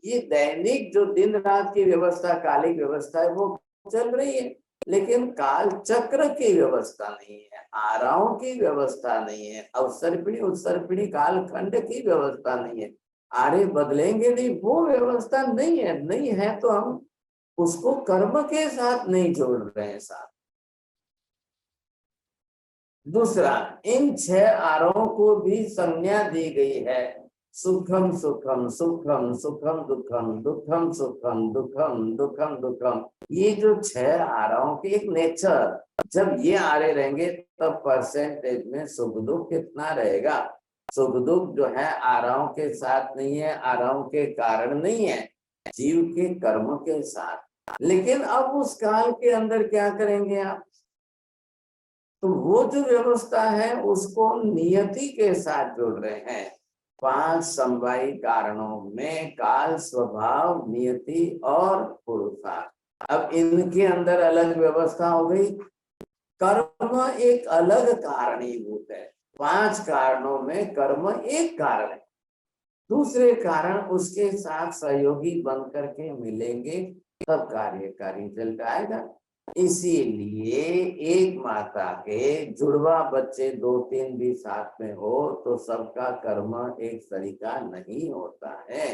ये दैनिक जो दिन रात की व्यवस्था, कालिक व्यवस्था है, वो चल रही है। लेकिन काल चक्र की व्यवस्था नहीं है, आराओं की व्यवस्था नहीं है, अवसर्पिणी उत्सर्पिणी काल खंड की व्यवस्था नहीं है। आरे बदलेंगे नहीं, वो व्यवस्था नहीं है। नहीं है तो हम उसको कर्म के साथ नहीं जोड़ रहे हैं साथ। दूसरा, इन 6 आरों को भी संज्ञा दी गई है, सुखम सुखम सुखम सुखम दुखम दुखम सुखम दुखम दुखम दुखम। ये जो 6 आरों के एक नेचर, जब ये आरे रहेंगे तब परसेंटेज में सुख दुख कितना रहेगा। सुख दुख जो है आराओं के साथ नहीं है, आराओं के कारण नहीं है, जीव के कर्म के साथ। लेकिन अब उस काल के अंदर क्या करेंगे आप, तो वो जो व्यवस्था है उसको नियति के साथ जोड़ रहे हैं। 5 समवायी कारणों में काल, स्वभाव, नियति और पुरुषार्थ। अब इनके अंदर अलग व्यवस्था हो गई। कर्म एक अलग कारणीभूत है। 5 कारणों में कर्म एक कारण है, दूसरे कारण उसके साथ सहयोगी बन करके मिलेंगे तब कार्यकारी रिजल्ट आएगा। इसीलिए एक माता के जुड़वा बच्चे 2-3 भी साथ में हो तो सबका कर्म एक तरीका नहीं होता है।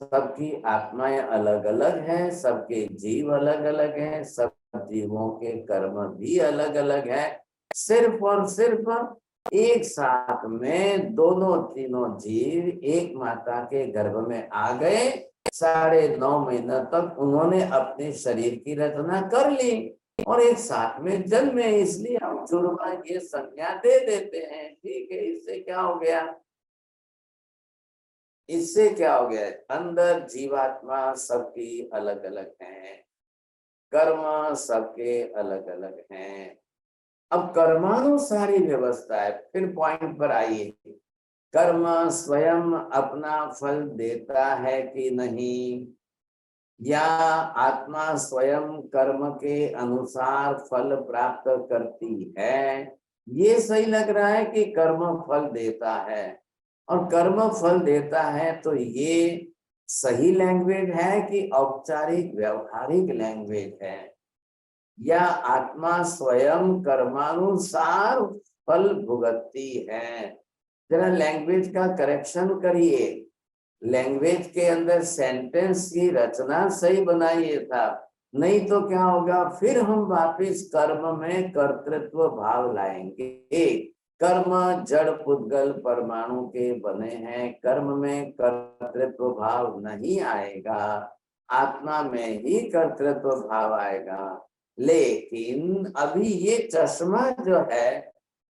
सबकी आत्माएं अलग अलग हैं, सबके जीव अलग अलग हैं, सब जीवों के कर्म भी अलग अलग है। सिर्फ और सिर्फ एक साथ में दोनों तीनों जीव एक माता के गर्भ में आ गए 9.5 महीना तक उन्होंने अपने शरीर की रचना कर ली और एक साथ में जन्मे, इसलिए हम जुड़वा ये संज्ञा दे देते हैं। ठीक है, इससे क्या हो गया, इससे क्या हो गया, अंदर जीवात्मा सबकी अलग अलग है, कर्म सबके अलग अलग हैं। अब कर्मानुसारी व्यवस्था है। फिर पॉइंट पर आइए, कर्म स्वयं अपना फल देता है कि नहीं, या आत्मा स्वयं कर्म के अनुसार फल प्राप्त करती है। ये सही लग रहा है कि कर्म फल देता है, और कर्म फल देता है तो ये सही लैंग्वेज है कि औपचारिक व्यवहारिक लैंग्वेज है, या आत्मा स्वयं कर्मानुसार फल भुगतती है। जरा लैंग्वेज का करेक्शन करिए, लैंग्वेज के अंदर सेंटेंस की रचना सही बनाइए था, नहीं तो क्या होगा, फिर हम वापिस कर्म में कर्तृत्व भाव लाएंगे। कर्म जड़ पुद्गल परमाणु के बने हैं, कर्म में कर्तृत्व भाव नहीं आएगा, आत्मा में ही कर्तृत्व भाव आएगा। लेकिन अभी ये चश्मा जो है,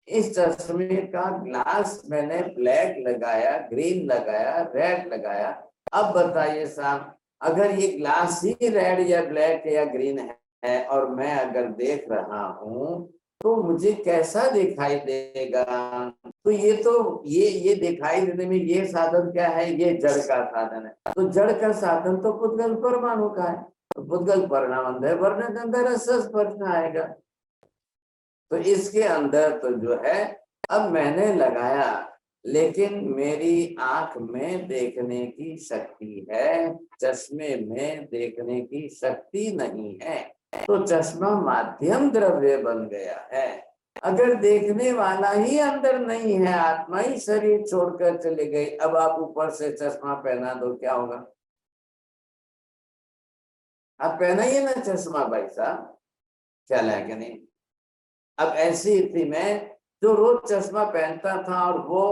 इस चश्मे का ग्लास मैंने ब्लैक लगाया, ग्रीन लगाया, रेड लगाया। अब बताइए साहब, अगर ये ग्लास ही रेड या ब्लैक या ग्रीन है और मैं अगर देख रहा हूं तो मुझे कैसा दिखाई देगा? तो ये दिखाई देने में ये साधन क्या है, ये जड़ का साधन है। तो जड़ का साधन तो पुद्गल परमाणु का है, तो पुद्गल परिणाम वर्ण के अंदर स्पर्श आएगा। तो इसके अंदर तो जो है, अब मैंने लगाया, लेकिन मेरी आंख में देखने की शक्ति है, चश्मे में देखने की शक्ति नहीं है, तो चश्मा माध्यम द्रव्य बन गया है। अगर देखने वाला ही अंदर नहीं है, आत्मा ही शरीर छोड़कर चले गई, अब आप ऊपर से चश्मा पहना दो, क्या होगा? आप पहनाइए ना चश्मा भाई साहब, ख्याल है कि नहीं? अब ऐसी स्थिति में जो रोज चश्मा पहनता था और वो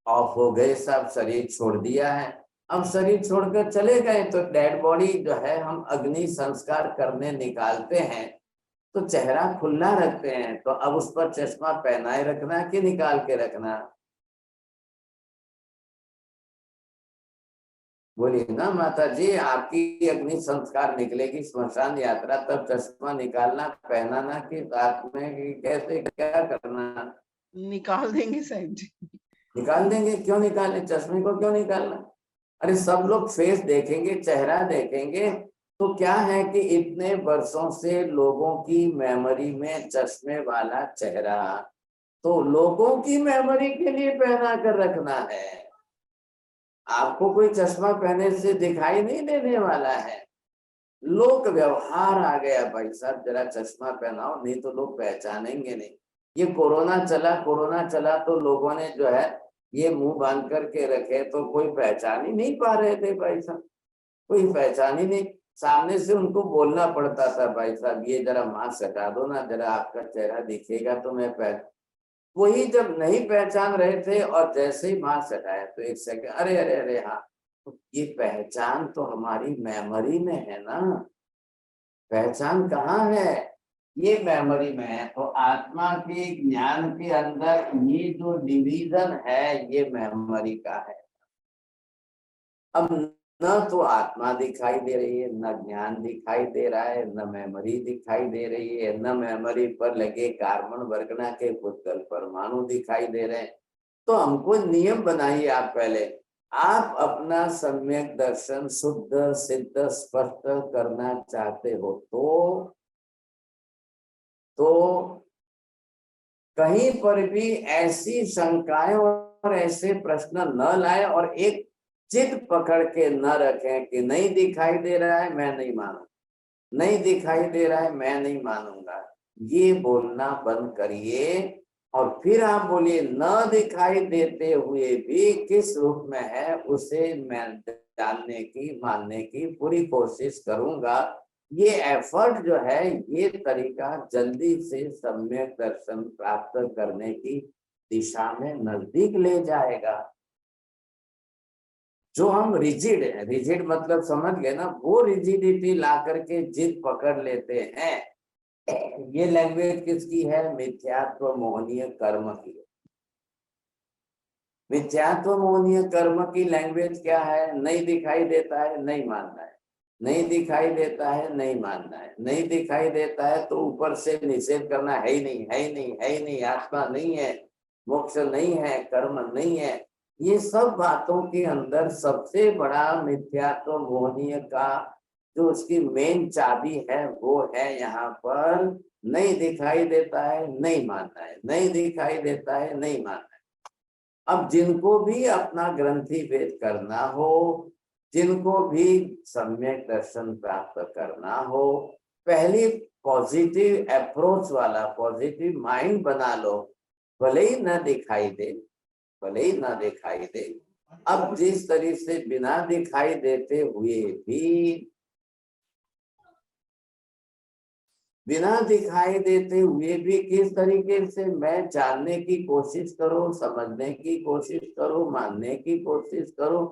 ऑफ हो गए, सब शरीर छोड़ दिया है, अब शरीर छोड़कर चले गए, तो डेड बॉडी जो है हम अग्नि संस्कार करने निकालते हैं तो चेहरा खुला रखते हैं, तो अब उस पर चश्मा पहनाए रखना कि निकाल के रखना? बोलिए ना माता जी, आपकी अग्नि संस्कार निकलेगी श्मशान यात्रा, तब चश्मा निकालना पहनाना कि रात में कैसे क्या करना? निकाल देंगे साहब जी। निकाल देंगे, क्यों निकालें, चश्मे को क्यों निकालना? अरे सब लोग फेस देखेंगे, चेहरा देखेंगे, तो क्या है कि इतने वर्षों से लोगों की मेमोरी में चश्मे वाला चेहरा, तो लोगों की मेमोरी के लिए पहना कर रखना है, आपको कोई चश्मा पहने से दिखाई नहीं देने वाला है। लोक व्यवहार आ गया भाई साहब, जरा चश्मा पहनाओ, नहीं तो लोग पहचानेंगे नहीं। ये कोरोना चला तो लोगों ने जो है ये मुंह बांध करके रखे, तो कोई पहचान ही नहीं पा रहे थे भाई साहब, कोई पहचान ही नहीं। सामने से उनको बोलना पड़ता था, भाई साहब ये जरा मास्क हटा दो ना, जरा आपका चेहरा दिखेगा तो मैं वही जब नहीं पहचान रहे थे और जैसे ही मास्क हटाया तो एक सेकंड, अरे अरे अरे हाँ, ये पहचान तो हमारी मेमोरी में है ना, पहचान कहाँ है? ये मेमोरी में है। तो आत्मा के ज्ञान के अंदर ये जो डिवीजन है ये मेमोरी का है। अब न तो आत्मा दिखाई दे रही है, न ज्ञान दिखाई दे रहा है, न मेमोरी दिखाई दे रही है, न मेमोरी पर लगे कार्बन वर्गना के पुद्गल परमाणु दिखाई दे रहे हैं। तो हमको नियम बनाइए आप पहले, आप अपना सम्यक दर्शन शुद्ध सिद्ध स्पष्ट करना चाहते हो तो कहीं पर भी ऐसी शंकाएं और ऐसे प्रश्न न लाए और एक चित पकड़ के न रखें कि नहीं दिखाई दे रहा है मैं नहीं मानूंगा, नहीं दिखाई दे रहा है मैं नहीं मानूंगा। ये बोलना बंद करिए और फिर आप बोलिए न दिखाई देते हुए भी किस रूप में है उसे मैं जानने की मानने की पूरी कोशिश करूंगा। ये एफर्ट जो है, ये तरीका जल्दी से सम्यक दर्शन प्राप्त करने की दिशा में नजदीक ले जाएगा। जो हम रिजिड है, रिजिड मतलब समझ गए ना, वो रिजिडिटी ला करके जिद पकड़ लेते हैं, ये लैंग्वेज किसकी है? मिथ्यात्व मोहनीय कर्म की। मिथ्यात्व मोहनीय कर्म की लैंग्वेज क्या है? नहीं दिखाई देता है, नहीं मानना है, नहीं दिखाई देता है, नहीं मानना है, नहीं दिखाई देता है तो ऊपर से निषेध करना, है ही नहीं, है ही नहीं, है ही नहीं, आत्मा नहीं है, मोक्ष नहीं है, कर्म नहीं है। ये सब बातों के अंदर सबसे बड़ा मिथ्यात्व मोहनीय का जो उसकी मेन चाबी है वो है यहाँ पर नहीं दिखाई देता है, नहीं मानना है, नहीं दिखाई देता है, नहीं मानना है। अब जिनको भी अपना ग्रंथि भेद करना हो, जिनको भी सम्यक दर्शन प्राप्त करना हो, पहली पॉजिटिव अप्रोच वाला पॉजिटिव माइंड बना लो, भले ही न दिखाई दे, भले ही न दिखाई दे। अब जिस तरीके से बिना दिखाई देते हुए भी, बिना दिखाई देते हुए भी किस तरीके से मैं जानने की कोशिश करूं, समझने की कोशिश करूं, मानने की कोशिश करूं,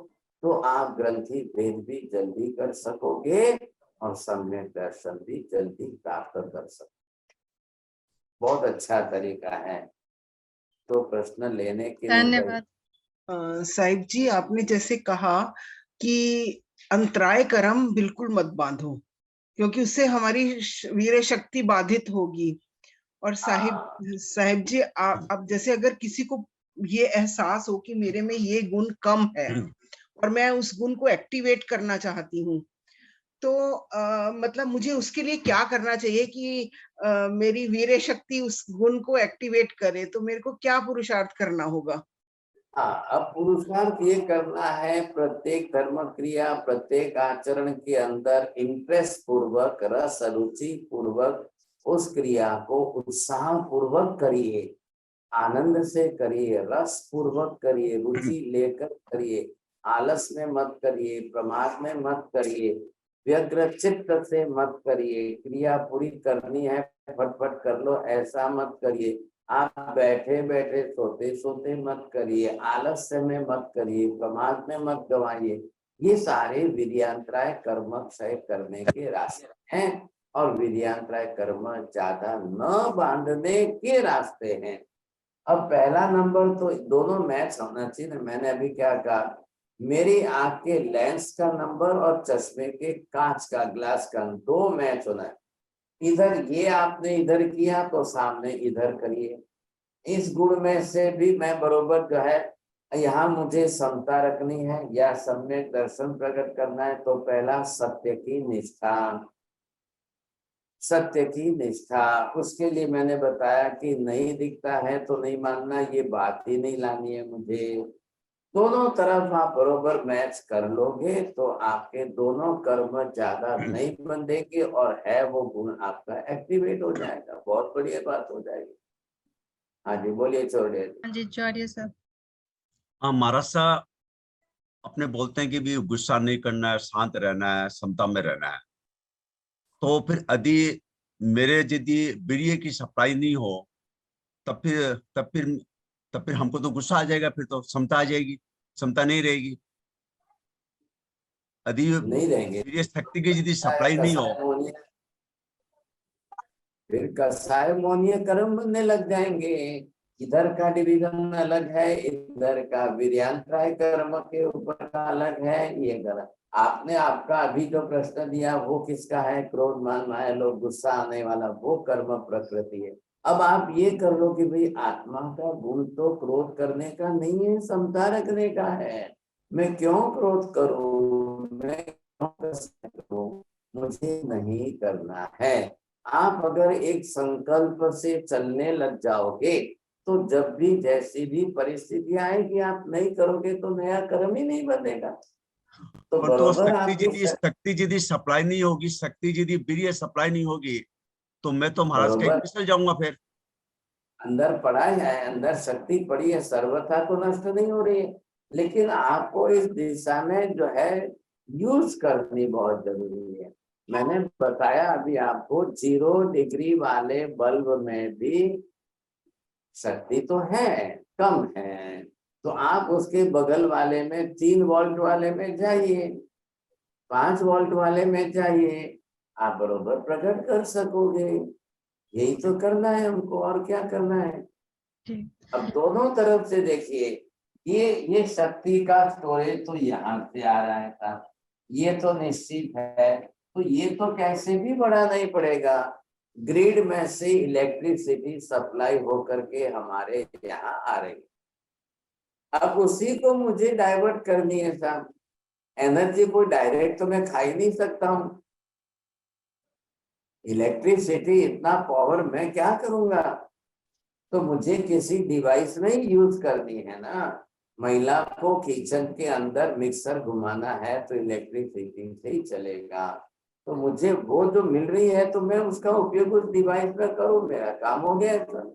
तो आप ग्रंथि भेद भी जल्दी कर सकोगे और सम्यक दर्शन भी जल्दी प्राप्त कर सकोगे। बहुत अच्छा तरीका है। तो प्रश्न लेने के लिए धन्यवाद। साहिब जी, आपने जैसे कहा कि अंतराय कर्म बिल्कुल मत बांधो, क्योंकि उससे हमारी वीर शक्ति बाधित होगी। और साहिब जी, अब जैसे अगर किसी को ये एहसास हो कि मेरे में ये गुण कम है और मैं उस गुण को एक्टिवेट करना चाहती हूँ, तो मतलब मुझे उसके लिए क्या करना चाहिए कि मेरी वीर शक्ति उस गुण को एक्टिवेट करे? तो मेरे को क्या पुरुषार्थ करना होगा? हाँ, अब पुरुषार्थ ये करना है, प्रत्येक धर्म क्रिया, प्रत्येक आचरण के अंदर इंटरेस्ट पूर्वक, रस रुचि पूर्वक उस क्रिया को उत्साह पूर्वक करिए, आनंद से करिए, रस पूर्वक करिए, रुचि लेकर करिए, आलस में मत करिए, प्रमाद में मत करिए, व्यग्र चित्त से मत करिए। क्रिया पूरी करनी है, फटफट कर लो, ऐसा मत करिए। आप बैठे बैठे सोते सोते मत करिए, आलस्य में मत करिए, प्रमाद में मत गवाइए। ये सारे विद्यांतराय कर्म क्षय करने के रास्ते हैं और विद्यांतराय कर्म ज्यादा न बांधने के रास्ते हैं। अब पहला नंबर तो दोनों मैच होना चाहिए ना। मैंने अभी क्या कहा, मेरी आंख के लेंस का नंबर और चश्मे के कांच का, ग्लास का, दो मैच होना है। इधर ये आपने इधर किया तो सामने इधर करिए। इस गुण में से भी मैं बरोबर जो है, यहाँ मुझे समता रखनी है या सम्यक दर्शन प्रकट करना है, तो पहला सत्य की निष्ठा, सत्य की निष्ठा। उसके लिए मैंने बताया कि नहीं दिखता है तो नहीं मानना, ये बात ही नहीं लानी है मुझे। दोनों तरफ आप बरोबर मैच कर लोगे तो आपके दोनों कर्म ज्यादा नहीं बंधेंगे और है वो गुण आपका एक्टिवेट हो जाएगा। बहुत बढ़िया बात हो जाएगी। हाँ जी, बोलिए चौड़े जी। हाँ जी, चौर्य साहब। हाँ, महाराज साहब अपने बोलते हैं कि भी गुस्सा नहीं करना है, शांत रहना है, समता में रहना है। तो फिर यदि मेरे यदि वीर्य की सप्लाई नहीं हो, तब फिर तब फिर तब फिर हमको तो गुस्सा आ जाएगा, फिर तो समता आ जाएगी, समता नहीं रहेगी। यदि नहीं रहेंगे, वीर्य शक्ति की यदि सप्लाई नहीं हो, फिर कसाय मोहनीय कर्म बनने लग जाएंगे। इधर का डिवीजन अलग है, इधर का वीर्यांतराय कर्म के ऊपर का अलग है। ये गलत। आपने आपका अभी जो प्रश्न दिया वो किसका है? क्रोध मान माया लोग, गुस्सा आने वाला, वो कर्म प्रकृति है। अब आप ये कर लो कि भाई आत्मा का गुण तो क्रोध करने का नहीं है, समता रखने का है। मैं क्यों क्रोध करूं, मैं क्यों गुस्सा करूं, मुझे नहीं करना है। आप अगर एक संकल्प से चलने लग जाओगे तो जब भी जैसी भी परिस्थिति आएगी आप नहीं करोगे तो नया कर्म ही नहीं बनेगा। तो और तो बरोबर आपकी शक्ति यदि सप्लाई नहीं होगी, शक्ति यदि वीर्य सप्लाई नहीं होगी, तो मैं तो महाराज कहीं बरोबर फिसल जाऊंगा फिर। अंदर पड़ा है, अंदर शक्ति पड़ी है, सर्वथा तो नष्ट नहीं हो रही है, लेकिन आपको इस दिशा में जो है यूज करनी बहुत जरूरी है। मैंने बताया अभी आपको, 0 डिग्री वाले बल्ब में भी शक्ति तो है, कम है, तो आप उसके बगल वाले में 3 वोल्ट वाले में जाइए, 5 वोल्ट वाले में जाइए, आप बरोबर प्रकट कर सकोगे। यही तो करना है हमको, और क्या करना है। अब दोनों तरफ से देखिए, ये शक्ति का स्टोरेज तो यहाँ से आ रहा है था, ये तो निश्चित है, तो ये तो कैसे भी बढ़ा नहीं पड़ेगा। ग्रिड में से इलेक्ट्रिसिटी सप्लाई होकर के हमारे यहाँ आ रही, अब उसी को मुझे डाइवर्ट करनी है साहब। एनर्जी को डायरेक्ट तो मैं खा ही नहीं सकता हूँ। इलेक्ट्रिसिटी इतना पावर मैं क्या करूंगा, तो मुझे किसी डिवाइस में ही यूज करनी है ना। महिला को किचन के अंदर मिक्सर घुमाना है तो इलेक्ट्रिसिटी से ही चलेगा, तो मुझे वो जो मिल रही है तो मैं उसका उपयोग उस डिवाइस में करूँ, मेरा काम हो गया था।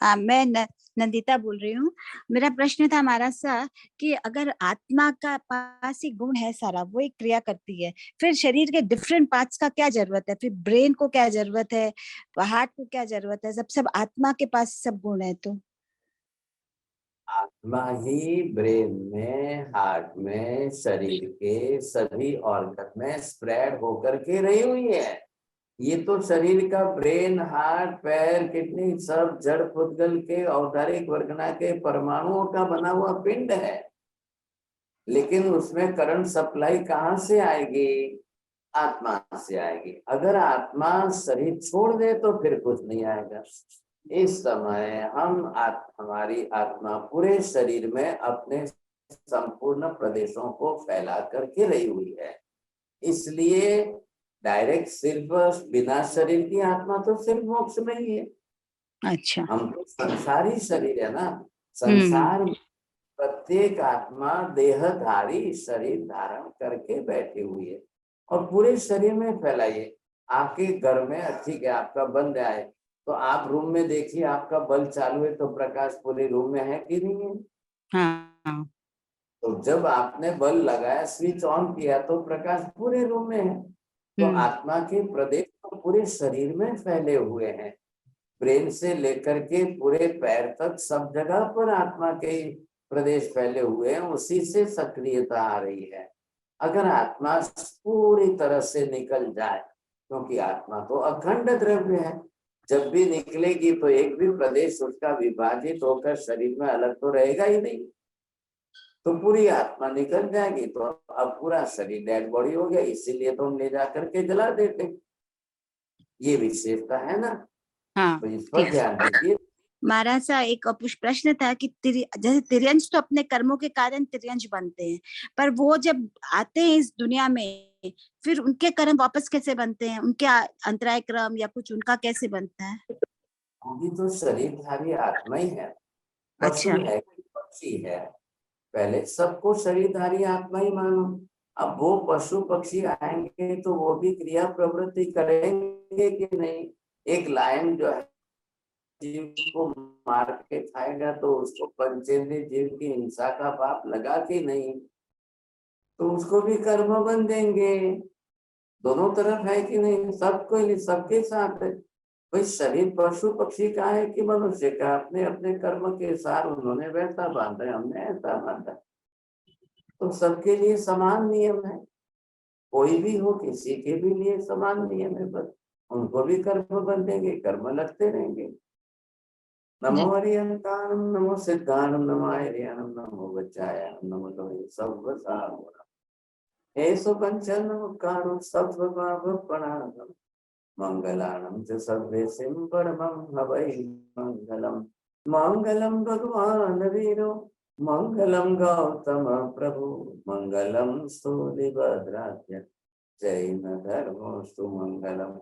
हाँ, मैं नंदिता बोल रही हूँ। मेरा प्रश्न था हमारा सा कि अगर आत्मा का पास ही गुण है सारा, वो एक क्रिया करती है, फिर शरीर के डिफरेंट पार्ट्स का क्या जरूरत है, फिर ब्रेन को क्या जरूरत है, हार्ट को क्या जरूरत है, सब आत्मा के पास सब गुण है। तो आत्मा ही ब्रेन में, हार्ट में, शरीर के सभी ऑर्गन में स्प्रेड होकर के रही हुई है। ये तो शरीर का ब्रेन, हार्ट, पैर, किडनी सब जड़ पुद्गल के औदारिक वर्गना के परमाणुओं का बना हुआ पिंड है। लेकिन उसमें करंट सप्लाई कहाँ से आएगी? आत्मा से आएगी। अगर आत्मा शरीर छोड़ दे तो फिर कुछ नहीं आएगा। इस समय हमारी आत्मा पूरे शरीर में अपने संपूर्ण प्रदेशों को फैला करके रही हुई है। इसलिए डायरेक्ट सिर्फ बिना शरीर की आत्मा तो सिर्फ मोक्ष में ही है। अच्छा, हम तो संसारी शरीर है ना, संसार में प्रत्येक आत्मा देहधारी शरीर धारण करके बैठी हुई है और पूरे शरीर में फैलाइए। आपके घर में ठीक है, आपका बंद है तो आप रूम में देखिए, आपका बल्ब चालू है तो प्रकाश पूरे रूम में है कि नहीं है? हाँ, तो जब आपने बल्ब लगाया, स्विच ऑन किया तो प्रकाश पूरे रूम में है। तो आत्मा के प्रदेश तो पूरे शरीर में फैले हुए हैं, ब्रेन से लेकर के पूरे पैर तक सब जगह पर आत्मा के प्रदेश फैले हुए हैं, उसी से सक्रियता आ रही है। अगर आत्मा पूरी तरह से निकल जाए, क्योंकि आत्मा तो अखंड द्रव्य है, जब भी निकलेगी तो एक भी प्रदेश उसका विभाजित होकर शरीर में अलग तो रहेगा ही नहीं, तो पूरी आत्मा निकल जाएगी तो अब पूरा शरीर डेड बॉडी हो गया। इसीलिए तो हम ले जा करके जला देते, ये विशेषता है ना। हाँ, तो इस पर ध्यान दीजिए। महाराज सा एक प्रश्न था कि जैसे तिर्यंश तो अपने कर्मों के कारण तिर्यंश बनते हैं, पर वो जब आते हैं इस दुनिया में फिर उनके कर्म वापस कैसे बनते हैं, उनके अंतराय क्रम या कुछ उनका कैसे बनता है? अभी तो शरीरधारी आत्मा ही है, पशु अच्छा, है कि पक्षी है, पहले सबको शरीरधारी आत्मा ही मानो। अब वो पशु पक्षी आएंगे तो वो भी क्रिया प्रवृत्ति करेंगे कि नहीं? एक लायन जो है जीव को मार के खाएगा तो उसको पंचेंद्रिय जीव की हिंसा का पाप लगा कि नहीं? तो उसको भी कर्म बन देंगे। दोनों तरफ है कि नहीं? सबको, सबके साथ है भाई। शरीर पशु पक्षी का है कि मनुष्य का? अपने अपने कर्म के साथ उन्होंने वैसा बांधा है, हमने ऐसा बांधा, तो सबके लिए समान नियम है। कोई भी हो, किसी के भी लिए समान नियम है, बस उनको भी कर्म बन देंगे, कर्म लगते रहेंगे। नमो हरिहंतानम, नमो सिद्धानम, नमो हरियानम, नमो वज्रायानम, नमो लोहे सर्वसारम, एसो पंचनमुखारो सर्वभावपणानम, मंगलानम च सर्वेसिं परमं हवै मंगलम। मंगलम भगवान वीरो, मंगलम गौतम प्रभु, मंगलम स्थूलिभद्राध्य, जैन धर्मोस्तु मंगलम।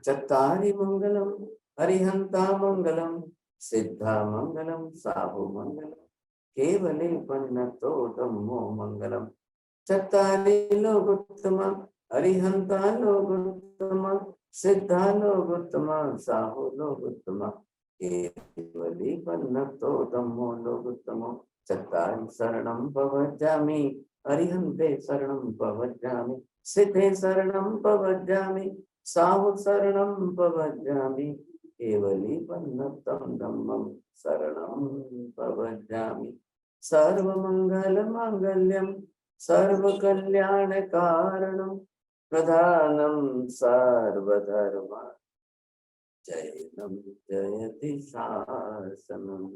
चत्तारि मंगलम, हरिहंता मंगलम, सिद्धा मंगलम, साहु मंगलम, केवले पन्नतो धम्मो मंगलम। चत्तारि लोकोत्तम, हरिहंता लोकोत्तम, सिद्धा लोकोत्तम, साहु लोकोत्तम, केवले पन्नतो धम्मो लोकोत्तम। चत्तारि शरणं प्रवज्जामि, हरिहंते शरणं प्रवज्जामि, सिद्धे शरणं प्रवज्जामि, साहु शरणं प्रवज्जामि, केवली पन्नतं धम्मं शरणं प्रवज्जामि। सर्वमंगल मांगल्यम सर्व कल्याण कारणम प्रधानम सर्वधर्म जयनम जयति शासनम।